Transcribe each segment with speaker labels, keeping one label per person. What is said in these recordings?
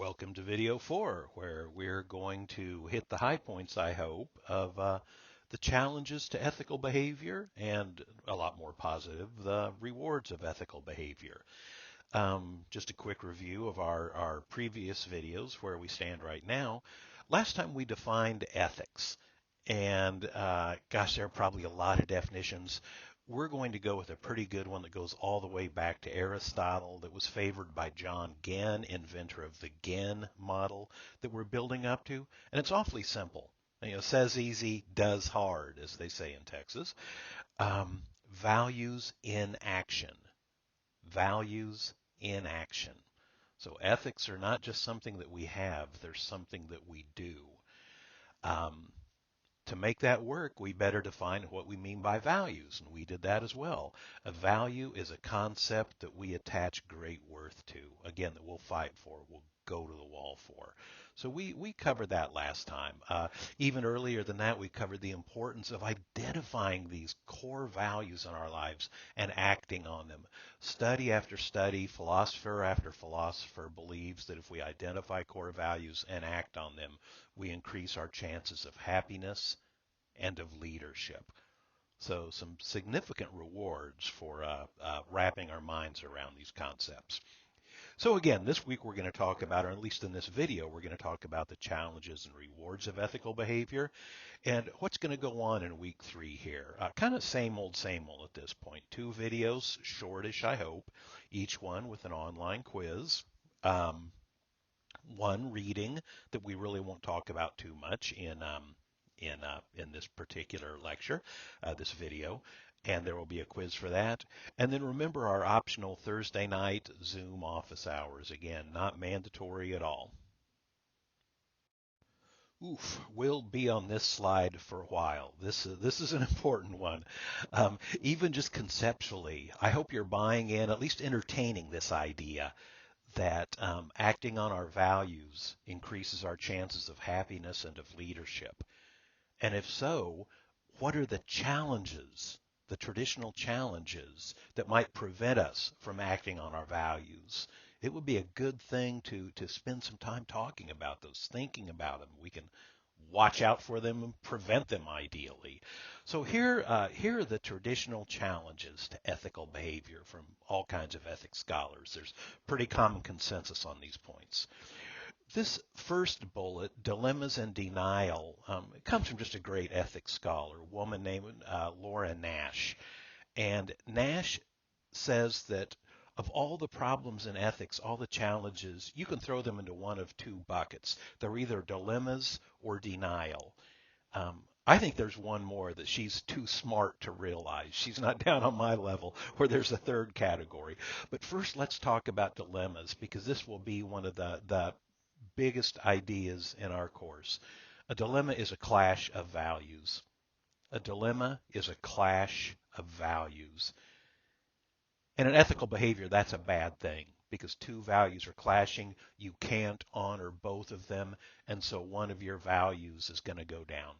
Speaker 1: Welcome to video 4, where we're going to hit the high points, I hope, of the challenges to ethical behavior and a lot more positive, the rewards of ethical behavior. Just a quick review of our previous videos, where we stand right now. Last time we defined ethics, and gosh, there are probably a lot of definitions. We're going to go with a pretty good one that goes all the way back to Aristotle, that was favored by John Ginn, inventor of the Ginn model that we're building up to. And it's awfully simple. Says easy, does hard, as they say in Texas. Um, Values in action. Values in action. So ethics are not just something that we have, they're something that we do. Um, to make that work, we better define what we mean by values, and we did that as well. A value is a concept that we attach great worth to, again, that we'll fight for, we'll go to the wall for. So we covered that last time. Even earlier than that, we covered the importance of identifying these core values in our lives and acting on them. Study after study, philosopher after philosopher believes that if we identify core values and act on them, we increase our chances of happiness and of leadership. So some significant rewards for wrapping our minds around these concepts. So again, this week we're going to talk about, or at least in this video, we're going to talk about the challenges and rewards of ethical behavior and what's going to go on in week 3 here. Kind of same old at this point. 2 videos, shortish I hope, each one with an online quiz. One reading that we really won't talk about too much in this particular lecture, this video, and there will be a quiz for that. And then remember our optional Thursday night Zoom office hours. Again, not mandatory at all. Oof, we'll be on this slide for a while. This is an important one. Even just conceptually, I hope you're buying in, at least entertaining this idea that acting on our values increases our chances of happiness and of leadership. And if so, what are the challenges, the traditional challenges that might prevent us from acting on our values? It would be a good thing to spend some time talking about those, thinking about them. We can watch out for them and prevent them ideally. So here are the traditional challenges to ethical behavior from all kinds of ethics scholars. There's pretty common consensus on these points. This first bullet, dilemmas and denial, it comes from just a great ethics scholar, a woman named Laura Nash. And Nash says that of all the problems in ethics, all the challenges, you can throw them into one of 2 buckets. They're either dilemmas or denial. I think there's one more that she's too smart to realize. She's not down on my level where there's a third category. But first, let's talk about dilemmas, because this will be one of the biggest ideas in our course. A dilemma is a clash of values. A dilemma is a clash of values. And in ethical behavior, that's a bad thing, because 2 values are clashing. You can't honor both of them, and so one of your values is going to go down.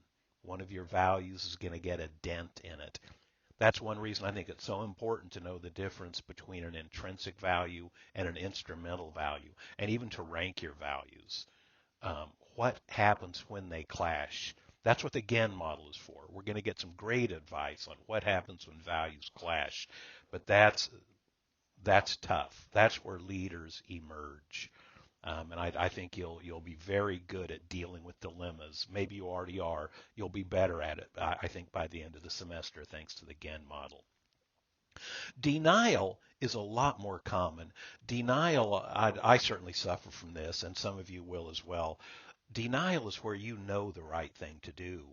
Speaker 1: One of your values is going to get a dent in it. That's one reason I think it's so important to know the difference between an intrinsic value and an instrumental value, and even to rank your values. What happens when they clash? That's what the Ginn model is for. We're going to get some great advice on what happens when values clash, but that's tough. That's where leaders emerge. And I think you'll be very good at dealing with dilemmas. Maybe you already are. You'll be better at it, I think, by the end of the semester, thanks to the Ginn model. Denial is a lot more common. Denial, I certainly suffer from this, and some of you will as well. Denial is where you know the right thing to do.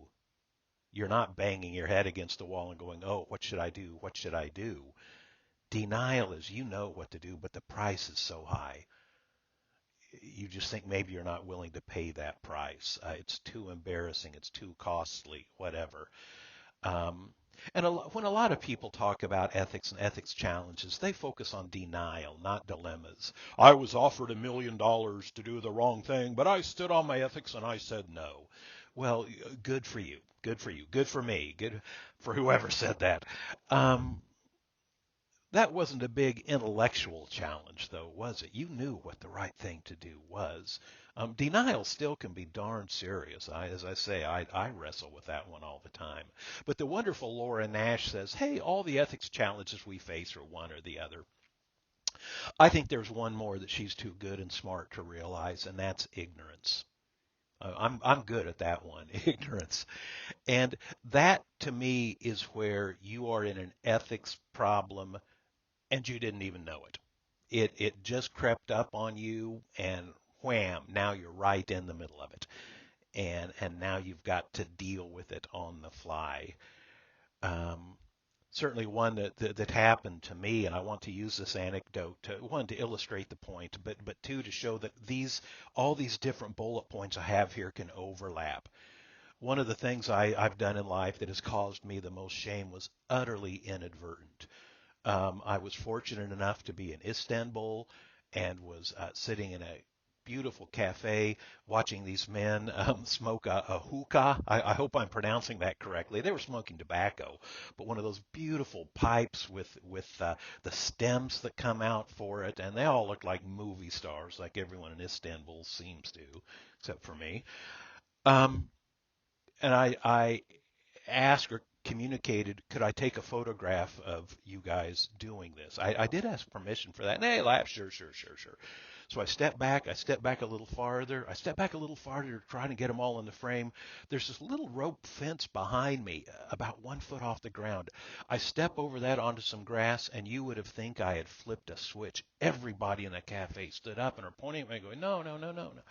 Speaker 1: You're not banging your head against the wall and going, oh, what should I do? What should I do? Denial is you know what to do, but the price is so high. You just think maybe you're not willing to pay that price. It's too embarrassing. It's too costly, whatever. And when a lot of people talk about ethics and ethics challenges, they focus on denial, not dilemmas. I was offered $1 million to do the wrong thing, but I stood on my ethics and I said no. Well, good for you. Good for you. Good for me. Good for whoever said that. That wasn't a big intellectual challenge, though, was it? You knew what the right thing to do was. Denial still can be darn serious. As I say, I wrestle with that one all the time. But the wonderful Laura Nash says, hey, all the ethics challenges we face are one or the other. I think there's one more that she's too good and smart to realize, and that's ignorance. I'm good at that one, ignorance. And that to me is where you are in an ethics problem and you didn't even know it. It just crept up on you and wham, now you're right in the middle of it. And now you've got to deal with it on the fly. Um, Certainly one that happened to me, and I want to use this anecdote to one to illustrate the point, but two to show that these all these different bullet points I have here can overlap. One of the things I've done in life that has caused me the most shame was utterly inadvertent. I was fortunate enough to be in Istanbul and was sitting in a beautiful cafe watching these men smoke a hookah. I hope I'm pronouncing that correctly. They were smoking tobacco, but one of those beautiful pipes with the stems that come out for it, and they all look like movie stars, like everyone in Istanbul seems to, except for me. Um, and I asked or communicated, could I take a photograph of you guys doing this? I did ask permission for that. And they laughed, sure, sure, sure, sure. So I stepped back a little farther. I stepped back a little farther, trying to get them all in the frame. There's this little rope fence behind me, about 1 foot off the ground. I step over that onto some grass, and you would have think I had flipped a switch. Everybody in the cafe stood up and are pointing at me, going, no, no, no, no, no.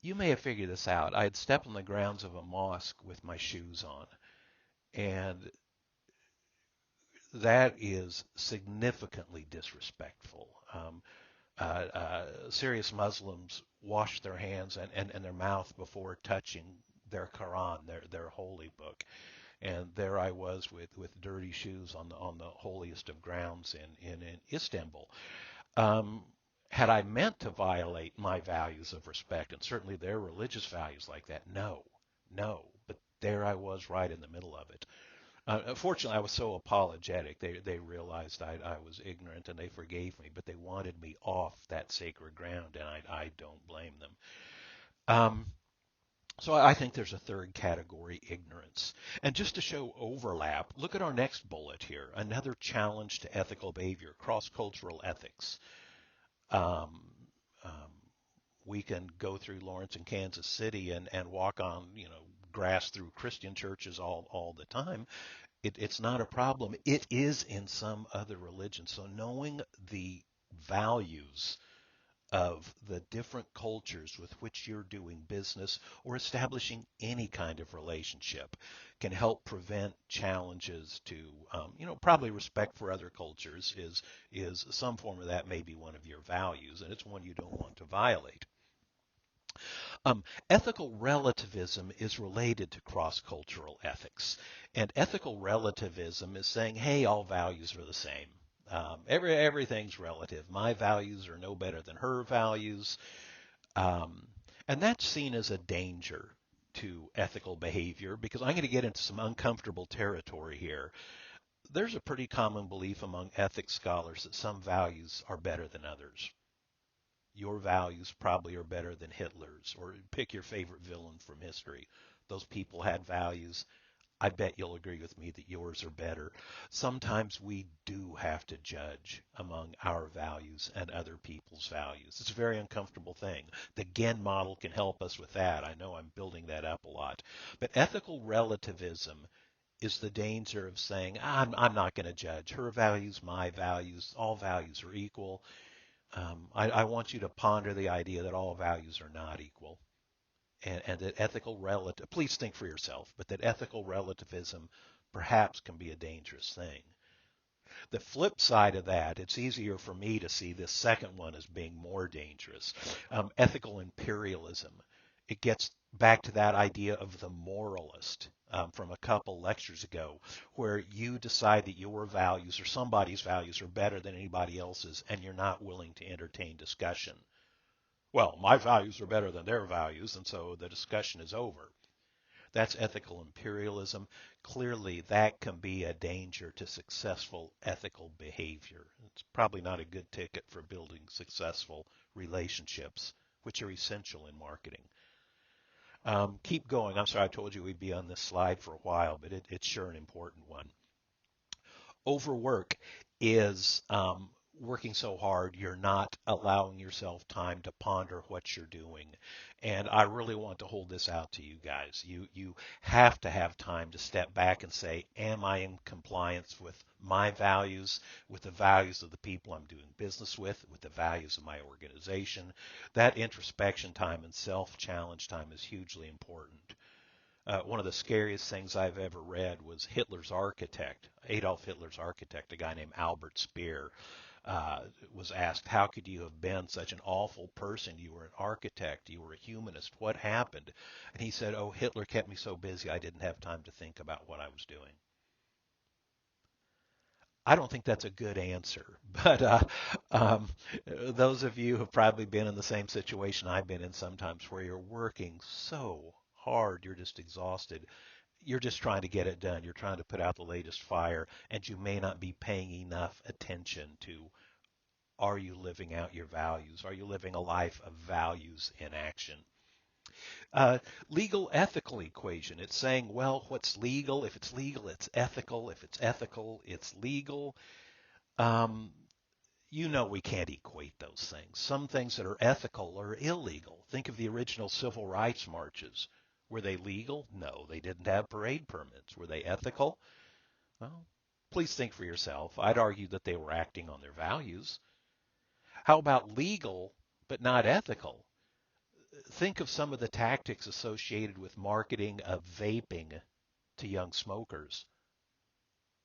Speaker 1: You may have figured this out. I had stepped on the grounds of a mosque with my shoes on, and that is significantly disrespectful. Serious Muslims wash their hands and their mouth before touching their Quran, their holy book. And there I was with dirty shoes on the holiest of grounds in Istanbul. Um, had I meant to violate my values of respect, and certainly their religious values like that? No, no. But there I was right in the middle of it. Fortunately, I was so apologetic. They realized I was ignorant and they forgave me, but they wanted me off that sacred ground, and I don't blame them. Um, so I think there's a third category, ignorance. And just to show overlap, look at our next bullet here. Another challenge to ethical behavior, cross-cultural ethics. Um, um, we can go through Lawrence and Kansas City and walk on, grass through Christian churches all the time. It's not a problem. It is in some other religions. So knowing the values of the different cultures with which you're doing business or establishing any kind of relationship can help prevent challenges to, probably respect for other cultures is some form of that, may be one of your values, and it's one you don't want to violate. Ethical relativism is related to cross-cultural ethics, and ethical relativism is saying, hey, all values are the same. Everything's relative. My values are no better than her values. Um, and that's seen as a danger to ethical behavior because I'm going to get into some uncomfortable territory here. There's a pretty common belief among ethics scholars that some values are better than others. Your values probably are better than Hitler's, or pick your favorite villain from history. Those people had values. I bet you'll agree with me that yours are better. Sometimes we do have to judge among our values and other people's values. It's a very uncomfortable thing. The Genn model can help us with that. I know I'm building that up a lot. But ethical relativism is the danger of saying, I'm not going to judge. Her values, my values, all values are equal. I want you to ponder the idea that all values are not equal and that ethical relative, please think for yourself, but that ethical relativism perhaps can be a dangerous thing. The flip side of that, it's easier for me to see this second one as being more dangerous. Ethical imperialism. It gets back to that idea of the moralist from a couple lectures ago, where you decide that your values or somebody's values are better than anybody else's, and you're not willing to entertain discussion. Well, my values are better than their values, and so the discussion is over. That's ethical imperialism. Clearly, that can be a danger to successful ethical behavior. It's probably not a good ticket for building successful relationships, which are essential in marketing. Keep going. I'm sorry, I told you we'd be on this slide for a while, but it's sure an important one. Overwork is working so hard you're not allowing yourself time to ponder what you're doing. And I really want to hold this out to you guys. You have to have time to step back and say, am I in compliance with my values, with the values of the people I'm doing business with the values of my organization? That introspection time and self-challenge time is hugely important. One of the scariest things I've ever read was Hitler's architect, Adolf Hitler's architect, a guy named Albert Speer, was asked, how could you have been such an awful person? You were an architect. You were a humanist. What happened? And he said, oh, Hitler kept me so busy I didn't have time to think about what I was doing. I don't think that's a good answer, but those of you who have probably been in the same situation I've been in sometimes where you're working so hard, you're just exhausted. You're just trying to get it done. You're trying to put out the latest fire, and you may not be paying enough attention to, are you living out your values? Are you living a life of values in action? Uh, Legal ethical equation. It's saying, well, what's legal? If it's legal, it's ethical. If it's ethical, it's legal. Um, you know we can't equate those things. Some things that are ethical are illegal. Think of the original civil rights marches. Were they legal? No, they didn't have parade permits. Were they ethical? Well, please think for yourself. I'd argue that they were acting on their values. How about legal but not ethical? Think of some of the tactics associated with marketing of vaping to young smokers.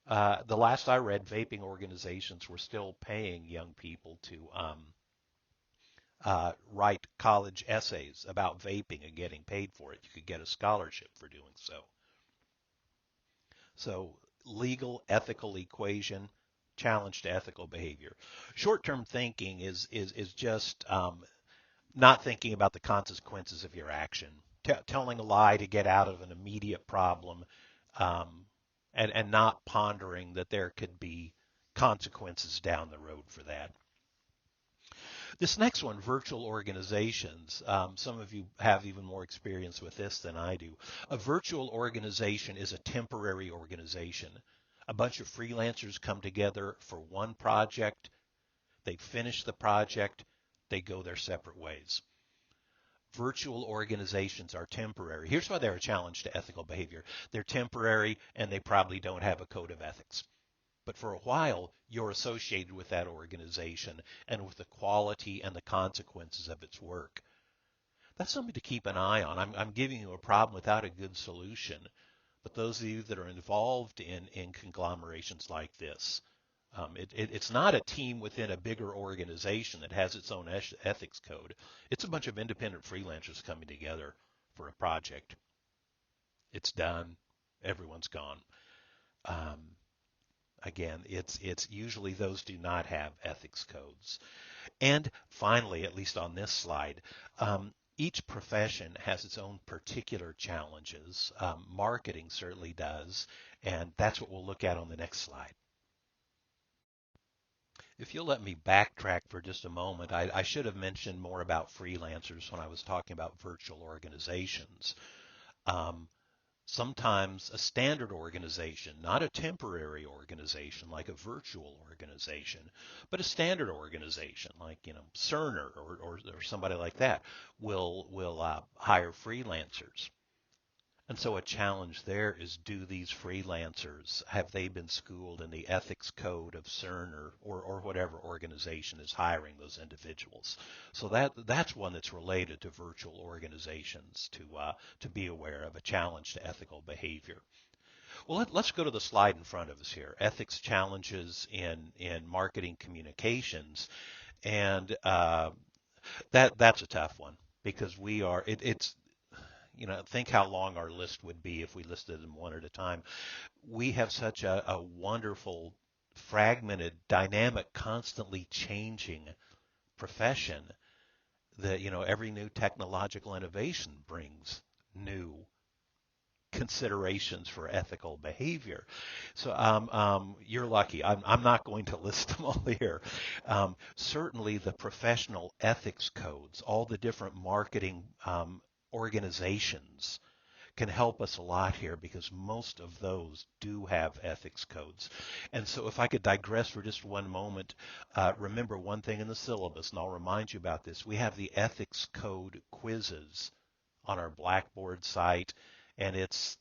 Speaker 1: The last I read, vaping organizations were still paying young people to write college essays about vaping and getting paid for it. You could get a scholarship for doing so. So legal, ethical equation, challenge to ethical behavior. Short-term thinking is just not thinking about the consequences of your action, telling a lie to get out of an immediate problem, um, and not pondering that there could be consequences down the road for that. This next one, virtual organizations. Some of you have even more experience with this than I do. A virtual organization is a temporary organization. A bunch of freelancers come together for one project. They finish the project. They go their separate ways. Virtual organizations are temporary. Here's why they're a challenge to ethical behavior. They're temporary and they probably don't have a code of ethics. But for a while, you're associated with that organization and with the quality and the consequences of its work. That's something to keep an eye on. I'm giving you a problem without a good solution. But those of you that are involved in conglomerations like this, it's not a team within a bigger organization that has its own ethics code. It's a bunch of independent freelancers coming together for a project. It's done. Everyone's gone. Um, Again, it's usually those do not have ethics codes. And finally, at least on this slide, each profession has its own particular challenges. Marketing certainly does, and that's what we'll look at on the next slide. If you'll let me backtrack for just a moment, I should have mentioned more about freelancers when I was talking about virtual organizations. Um, Sometimes a standard organization, not a temporary organization like a virtual organization, but a standard organization like Cerner or somebody like that will hire freelancers. And so a challenge there is, do these freelancers, have they been schooled in the ethics code of Cerner or whatever organization is hiring those individuals? So that's one that's related to virtual organizations to be aware of, a challenge to ethical behavior. Well, let's go to the slide in front of us here, ethics challenges in marketing communications. And that's a tough one because it's think how long our list would be if we listed them one at a time. We have such a wonderful, fragmented, dynamic, constantly changing profession that, every new technological innovation brings new considerations for ethical behavior. So you're lucky. I'm not going to list them all here. Certainly, the professional ethics codes, all the different marketing organizations can help us a lot here because most of those do have ethics codes. And so if I could digress for just one moment, remember one thing in the syllabus, and I'll remind you about this. We have the ethics code quizzes on our Blackboard site, and it's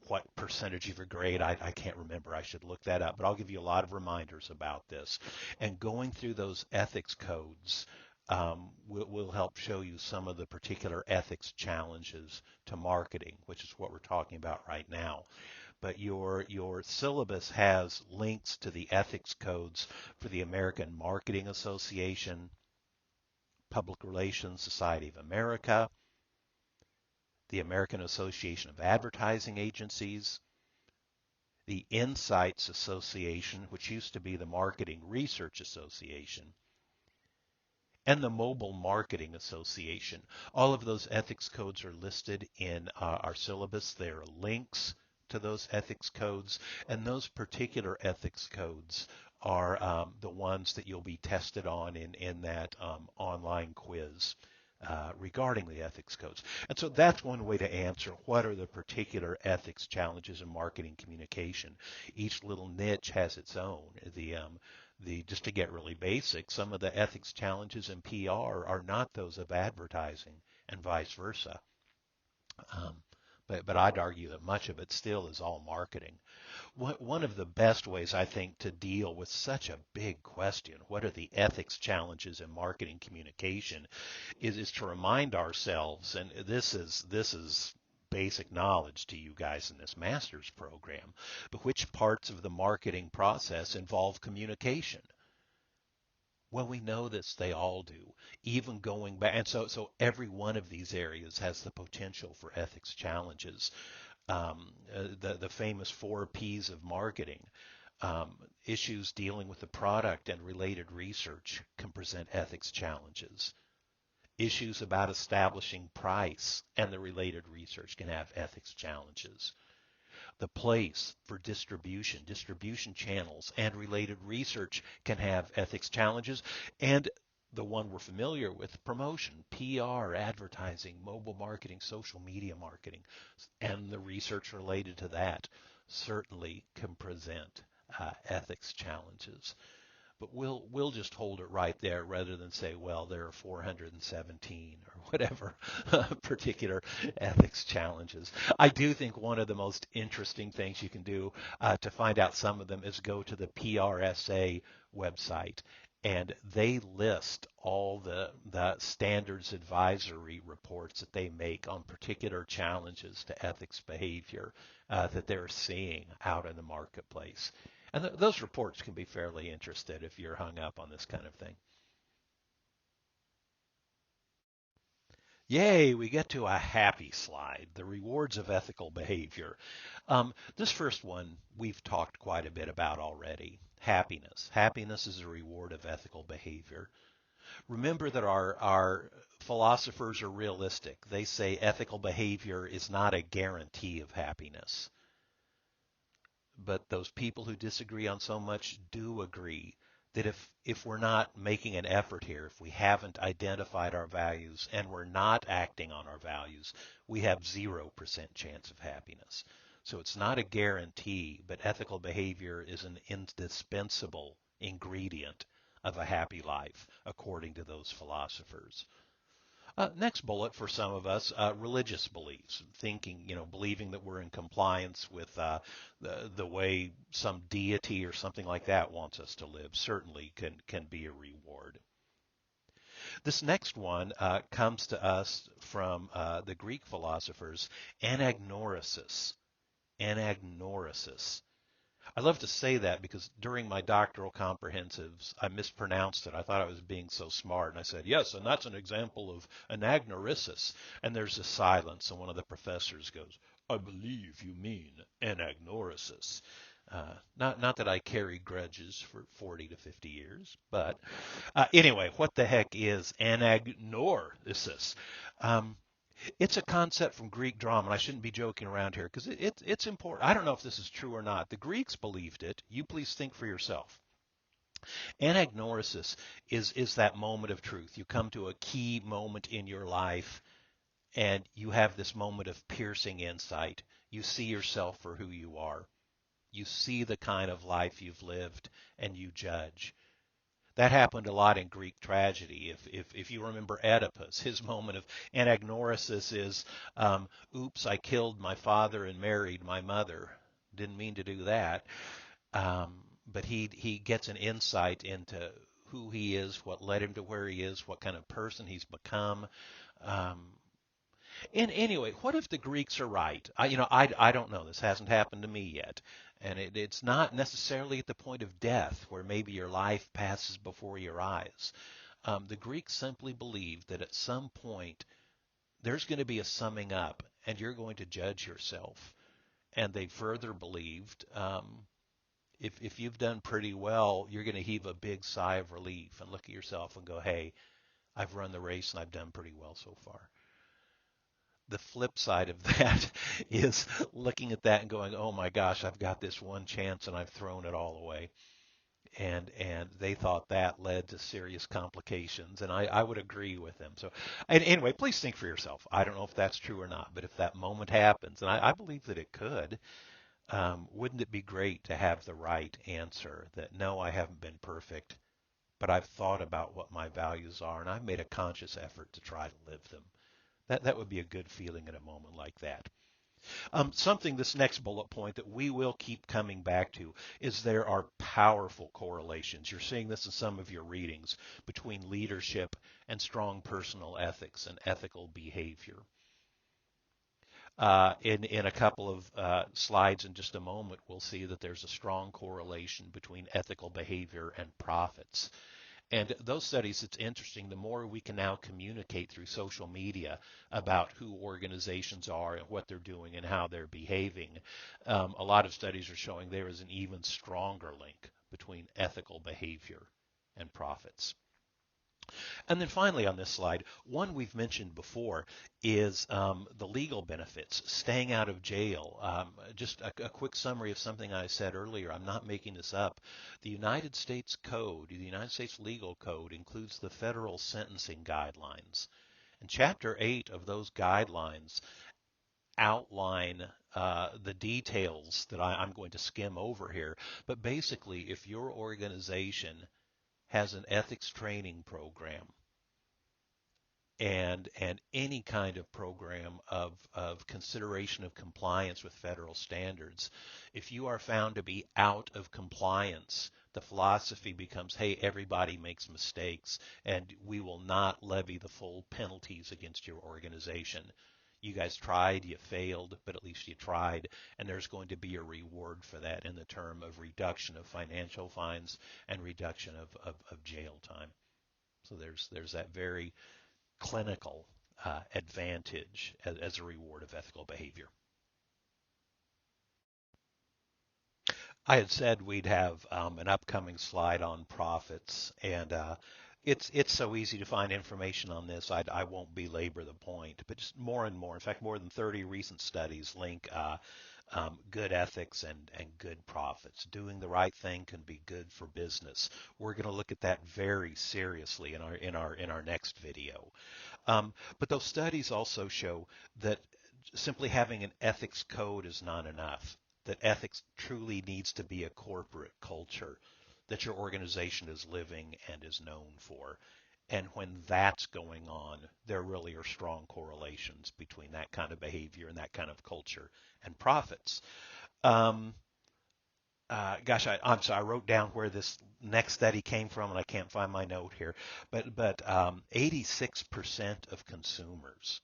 Speaker 1: what percentage of your grade, I can't remember. I should look that up, but I'll give you a lot of reminders about this. And going through those ethics codes will help show you some of the particular ethics challenges to marketing, which is what we're talking about right now. But your syllabus has links to the ethics codes for the American Marketing Association, Public Relations Society of America, the American Association of Advertising Agencies, the Insights Association, which used to be the Marketing Research Association, and the Mobile Marketing Association. All of those ethics codes are listed in our syllabus. There are links to those ethics codes, and those particular ethics codes are the ones that you'll be tested on in that online quiz. Regarding the ethics codes. And so that's one way to answer what are the particular ethics challenges in marketing communication. Each little niche has its own. Just to get really basic, some of the ethics challenges in PR are not those of advertising and vice versa. Um, but I'd argue that much of it still is all marketing. One of the best ways, I think, to deal with such a big question, what are the ethics challenges in marketing communication, is to remind ourselves, and this is basic knowledge to you guys in this master's program, but which parts of the marketing process involve communication? Well, we know this, they all do, even going back. And so every one of these areas has the potential for ethics challenges. The famous 4 Ps of marketing. Issues dealing with the product and related research can present ethics challenges. Issues about establishing price and the related research can have ethics challenges. The place for distribution channels, and related research can have ethics challenges. And the one we're familiar with, promotion, PR, advertising, mobile marketing, social media marketing, and the research related to that certainly can present ethics challenges. But we'll just hold it right there rather than say, well, there are 417 or whatever particular ethics challenges. I do think one of the most interesting things you can do to find out some of them is go to the PRSA website, and they list all the standards advisory reports that they make on particular challenges to ethics behavior that they're seeing out in the marketplace. And those reports can be fairly interesting if you're hung up on this kind of thing. Yay, we get to a happy slide, the rewards of ethical behavior. This first one we've talked quite a bit about already. Happiness. Happiness is a reward of ethical behavior. Remember that our philosophers are realistic. They say ethical behavior is not a guarantee of happiness. But those people who disagree on so much do agree that if we're not making an effort here, if we haven't identified our values and we're not acting on our values, we have 0% chance of happiness. So it's not a guarantee, but ethical behavior is an indispensable ingredient of a happy life, according to those philosophers. Next bullet for some of us, religious beliefs, thinking, believing that we're in compliance with the way some deity or something like that wants us to live, certainly can be a reward. This next one comes to us from the Greek philosophers, anagnorisis. Anagnorisis. I love to say that because during my doctoral comprehensives, I mispronounced it. I thought I was being so smart. And I said, yes, and that's an example of anagnorisis. And there's a silence, and one of the professors goes, I believe you mean anagnorisis. Not that I carry grudges for 40 to 50 years, but anyway, what the heck is anagnorisis? Um, It's a concept from Greek drama, and I shouldn't be joking around here because it's important. I don't know if this is true or not. The Greeks believed it. You please think for yourself. Anagnorisis is that moment of truth. You come to a key moment in your life, and you have this moment of piercing insight. You see yourself for who you are. You see the kind of life you've lived, and you judge. That happened a lot in Greek tragedy. If you remember Oedipus, his moment of anagnorisis is, "Oops, I killed my father and married my mother. Didn't mean to do that." But he gets an insight into who he is, what led him to where he is, what kind of person he's become. Um, and anyway, what if the Greeks are right? I don't know. This hasn't happened to me yet. And it's not necessarily at the point of death where maybe your life passes before your eyes. The Greeks simply believed that at some point there's going to be a summing up and you're going to judge yourself. And they further believed if you've done pretty well, you're going to heave a big sigh of relief and look at yourself and go, hey, I've run the race and I've done pretty well so far. The flip side of that is looking at that and going, "Oh my gosh, I've got this one chance and I've thrown it all away." And they thought that led to serious complications, and I would agree with them. So, and anyway, please think for yourself. I don't know if that's true or not, but if that moment happens, and I believe that it could, wouldn't it be great to have the right answer that no, I haven't been perfect, but I've thought about what my values are and I've made a conscious effort to try to live them. That would be a good feeling in a moment like that. Something, this next bullet point that we will keep coming back to is there are powerful correlations. You're seeing this in some of your readings between leadership and strong personal ethics and ethical behavior. In a couple of slides in just a moment, we'll see that there's a strong correlation between ethical behavior and profits. And those studies, it's interesting, the more we can now communicate through social media about who organizations are and what they're doing and how they're behaving, a lot of studies are showing there is an even stronger link between ethical behavior and profits. And then finally on this slide, one we've mentioned before is the legal benefits, staying out of jail. Just a quick summary of something I said earlier. I'm not making this up. The United States Code, the United States Legal Code, includes the federal sentencing guidelines. And Chapter 8 of those guidelines outline the details that I'm going to skim over here. But basically, if your organization has an ethics training program and any kind of program of consideration of compliance with federal standards, if you are found to be out of compliance, the philosophy becomes, hey, everybody makes mistakes, and we will not levy the full penalties against your organization. You guys tried, you failed, but at least you tried, and there's going to be a reward for that in the term of reduction of financial fines and reduction of jail time. So there's that very clinical advantage as a reward of ethical behavior. I had said we'd have an upcoming slide on profits, and it's so easy to find information on this. I won't belabor the point, but just more and more. In fact, more than 30 recent studies link good ethics and good profits. Doing the right thing can be good for business. We're going to look at that very seriously in our next video. But those studies also show that simply having an ethics code is not enough, that ethics truly needs to be a corporate culture that your organization is living and is known for. And when that's going on, there really are strong correlations between that kind of behavior and that kind of culture and profits. Um, Gosh, I'm sorry, I wrote down where this next study came from, and I can't find my note here. But 86% of consumers,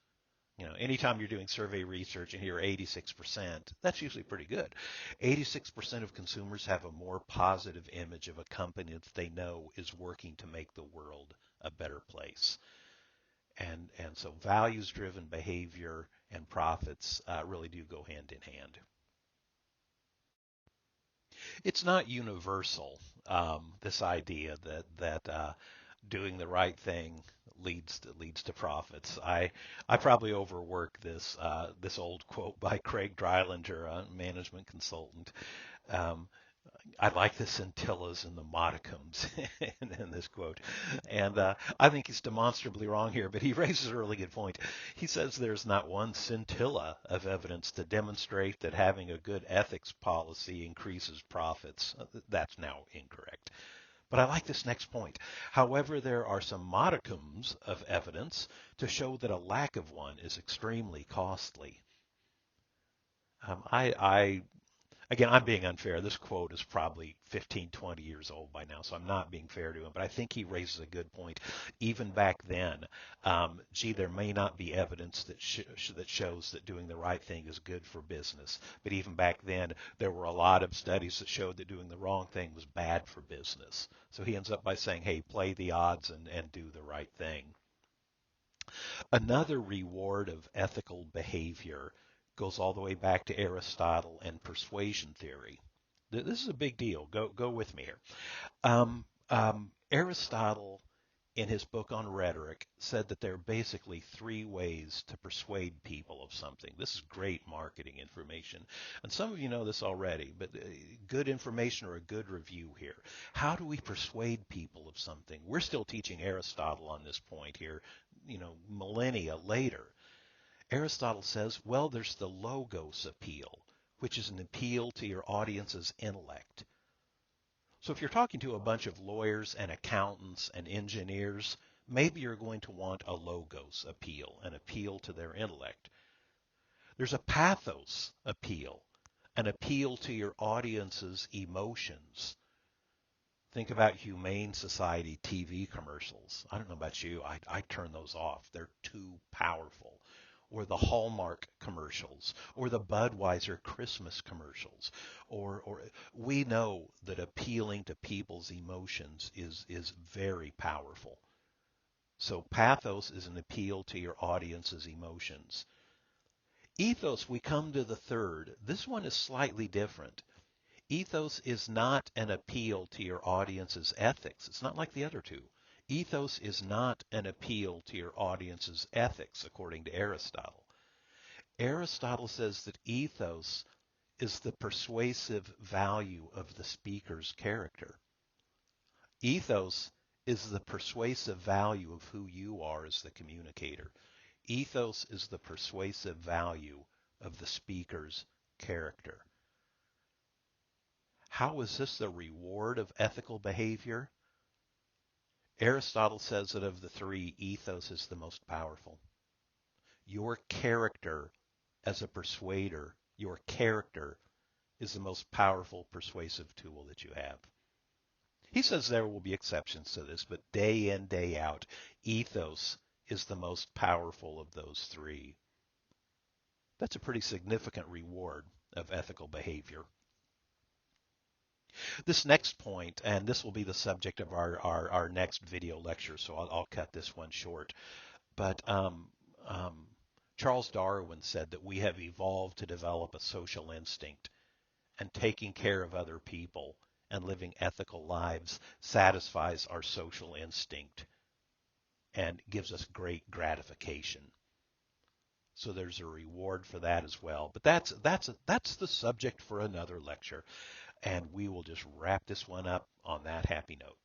Speaker 1: anytime you're doing survey research and hear 86%, that's usually pretty good. 86% of consumers have a more positive image of a company that they know is working to make the world a better place. And so values-driven behavior and profits really do go hand in hand. It's not universal, this idea that doing the right thing leads to profits. I probably overwork this old quote by Craig Dreilinger, a management consultant. Um, I like the scintillas and the modicums in this quote. And I think he's demonstrably wrong here, but he raises a really good point. He says there's not one scintilla of evidence to demonstrate that having a good ethics policy increases profits. That's now incorrect. But I like this next point. However, there are some modicums of evidence to show that a lack of one is extremely costly. I Again, I'm being unfair. This quote is probably 15, 20 years old by now, so I'm not being fair to him. But I think he raises a good point. Even back then, there may not be evidence that shows that doing the right thing is good for business. But even back then, there were a lot of studies that showed that doing the wrong thing was bad for business. So he ends up by saying, hey, play the odds and do the right thing. Another reward of ethical behavior goes all the way back to Aristotle and persuasion theory. This is a big deal. Go with me here. Aristotle, in his book on rhetoric, said that there are basically three ways to persuade people of something. This is great marketing information. And some of you know this already, but good information or a good review here. How do we persuade people of something? We're still teaching Aristotle on this point here, millennia later. Aristotle says, well, there's the logos appeal, which is an appeal to your audience's intellect. So if you're talking to a bunch of lawyers and accountants and engineers, maybe you're going to want a logos appeal, an appeal to their intellect. There's a pathos appeal, an appeal to your audience's emotions. Think about Humane Society TV commercials. I don't know about you. I turn those off. They're too powerful. Or the Hallmark commercials, or the Budweiser Christmas commercials, or we know that appealing to people's emotions is very powerful. So pathos is an appeal to your audience's emotions. Ethos, we come to the third. This one is slightly different. Ethos is not an appeal to your audience's ethics. It's not like the other two. Ethos is not an appeal to your audience's ethics, according to Aristotle. Aristotle says that ethos is the persuasive value of the speaker's character. Ethos is the persuasive value of who you are as the communicator. Ethos is the persuasive value of the speaker's character. How is this the reward of ethical behavior? Aristotle says that of the three, ethos is the most powerful. Your character as a persuader, your character is the most powerful persuasive tool that you have. He says there will be exceptions to this, but day in, day out, ethos is the most powerful of those three. That's a pretty significant reward of ethical behavior. This next point, and this will be the subject of our next video lecture, so I'll cut this one short. But Charles Darwin said that we have evolved to develop a social instinct, and taking care of other people and living ethical lives satisfies our social instinct and gives us great gratification. So there's a reward for that as well. But that's the subject for another lecture. And we will just wrap this one up on that happy note.